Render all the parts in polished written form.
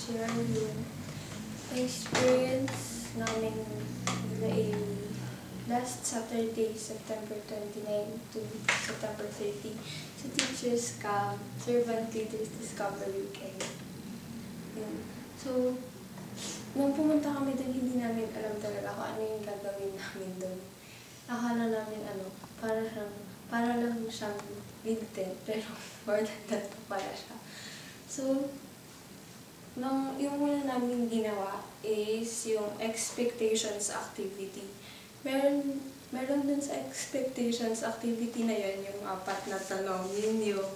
share yung experience namin nila Amy last Saturday, September 29 to September 30 sa Teachers Camp, Servant Leaders Discovery Weekend. Yun. So, nung pumunta kami doon, hindi namin alam talaga kung ano yung gagawin namin doon. Akala namin para lang siyang big tent, pero more than that pa pala siya. So, yung una namin ginawa is yung expectations activity. Meron dun sa expectations activity na yun, yung 4 na tanong. Yun yung,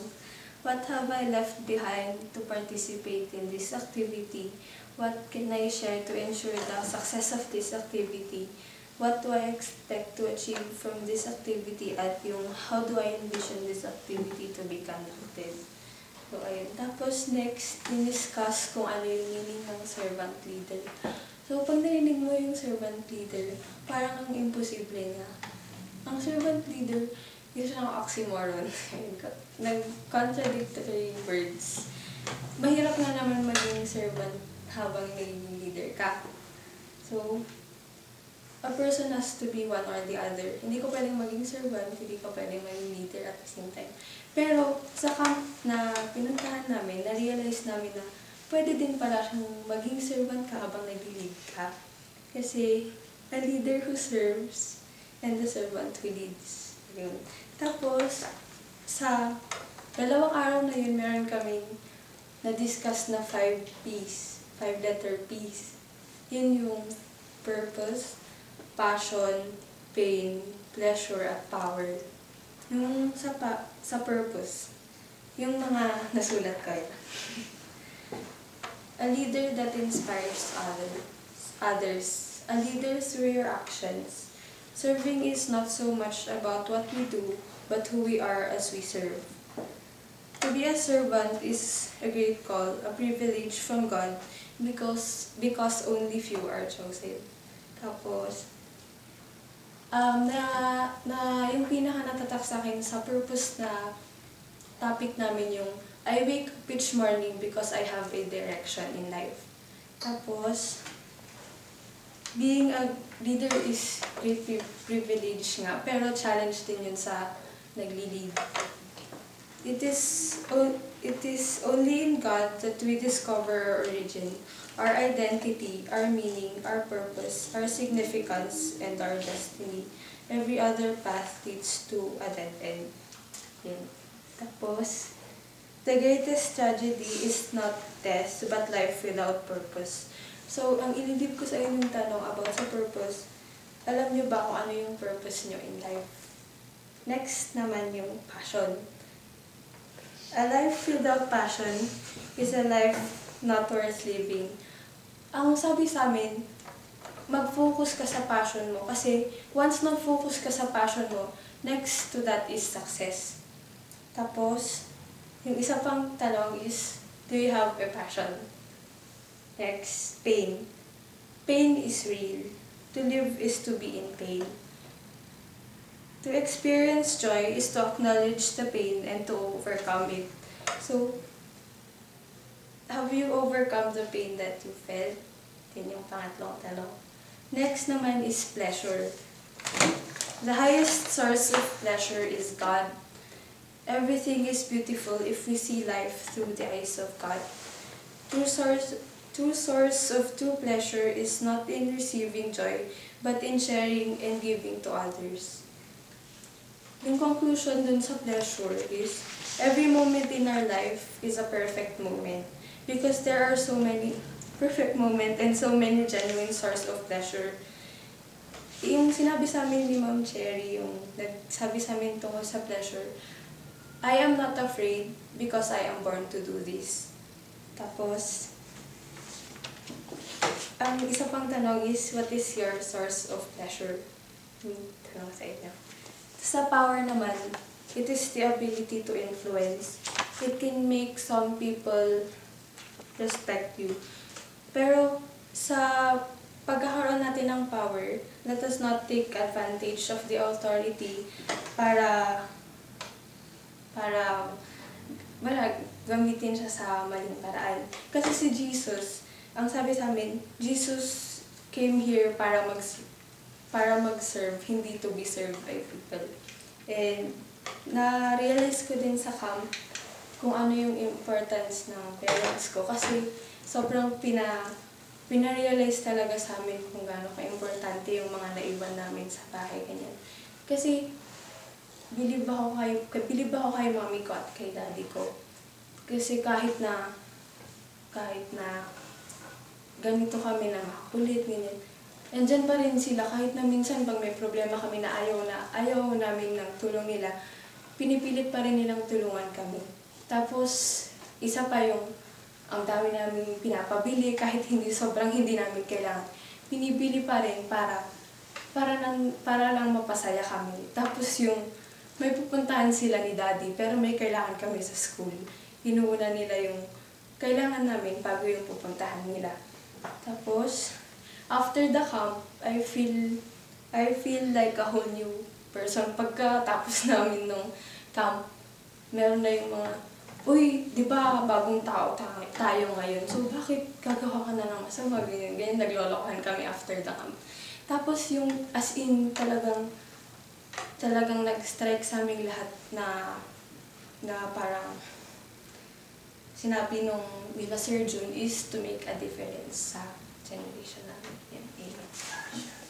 what have I left behind to participate in this activity? What can I share to ensure the success of this activity? What do I expect to achieve from this activity? At yung, how do I envision this activity to be conducted? So, ayun. Tapos, next, diniscuss kung ano yung meaning ng servant leader. So, pag narinig mo yung servant leader, parang ang imposible niya. Ang servant leader, yung siyang oxymoron. Nag-contradictory words. Mahirap nga naman maging servant habang naging leader ka. So, a person has to be one or the other. Hindi ko pwedeng maging servant, hindi ko pwedeng maging leader at the same time. Pero sa camp na pinuntahan namin, na-realize namin na pwede din pala siyang maging servant ka habang nag-lead ka. Kasi a leader who serves and the servant who leads. Yun. Tapos, sa 2 araw na yun, meron kaming na-discuss na 5 P's, 5-letter P's. Yun yung purpose, passion, pain, pleasure, at power. Yung sa purpose, yung mga nasulat ko yun. A leader that inspires others. A leader through your actions. Serving is not so much about what we do, but who we are as we serve. To be a servant is a great call, a privilege from God, because only few are chosen. Tapos, yung pinaka natatak sa akin sa purpose na topic namin yung I wake up each morning because I have a direction in life. Tapos, being a leader is great privilege nga, pero challenge din yun sa nagli-lead. It is only in God that we discover our origin, our identity, our meaning, our purpose, our significance, and our destiny. Every other path leads to a dead end. Yun. Tapos, the greatest tragedy is not death, but life without purpose. So, ang ililip ko sa inyong tanong about sa purpose, alam niyo ba kung ano yung purpose niyo in life? Next naman yung passion. A life without passion is a life not worth living. Ang sabi sa amin, mag-focus ka sa passion mo. Kasi once nag-focus ka sa passion mo, next to that is success. Tapos, yung isa pang tanong is, do you have a passion? Next, pain. Pain is real. To live is to be in pain. To experience joy is to acknowledge the pain and to overcome it. So, have you overcome the pain that you felt? Yan yung pangatlong tanong. Next naman is pleasure. The highest source of pleasure is God. Everything is beautiful if we see life through the eyes of God. True source of true pleasure is not in receiving joy, but in sharing and giving to others. Yung conclusion dun sa pleasure is, every moment in our life is a perfect moment. Because there are so many perfect moments and so many genuine source of pleasure. Yung sinabi sa amin ni Ma'am Cherry, yung nagsabi sa amin tungkol sa pleasure, I am not afraid because I am born to do this. Tapos, ang isa pang tanong is, what is your source of pleasure? Tanong sa inyo. Sa power naman, it is the ability to influence. It can make some people respect you. Pero sa pagkakaroon natin ng power, let us not take advantage of the authority para gamitin siya sa maling paraan. Kasi si Jesus, ang sabi sa amin, Jesus came here para mag-serve, hindi to be served by people. And na-realize ko din sa camp kung ano yung importance ng parents ko kasi sobrang pina-realize talaga sa amin kung gaano ka-importante yung mga naiwan namin sa bahay, ganyan. Kasi bilib ako kay mami ko at kay daddy ko. Kasi kahit na ganito kami na makulit, ganyan, andyan pa rin sila kahit na minsan pag may problema kami na ayaw namin ng tulong nila, pinipilit pa rin nilang tulungan kami. Tapos, isa pa yung ang dami namin pinapabili kahit sobrang hindi namin kailangan. Pinibili pa rin para lang mapasaya kami. Tapos yung may pupuntahan sila ni daddy pero may kailangan kami sa school. Inuuna nila yung kailangan namin bago yung pupuntahan nila. Tapos, after the camp, I feel like a whole new person. Pagkatapos namin nung camp, meron na yung mga, uy, di ba bagong tao tayo ngayon? So, bakit gagawa ka na ng masama? Ganyan, naglolokohan kami after the camp. Tapos yung, as in, talagang nag-strike sa aming lahat na parang sinabi nung Viva Sir Jun is to make a difference sa generation namin. Yan, amen.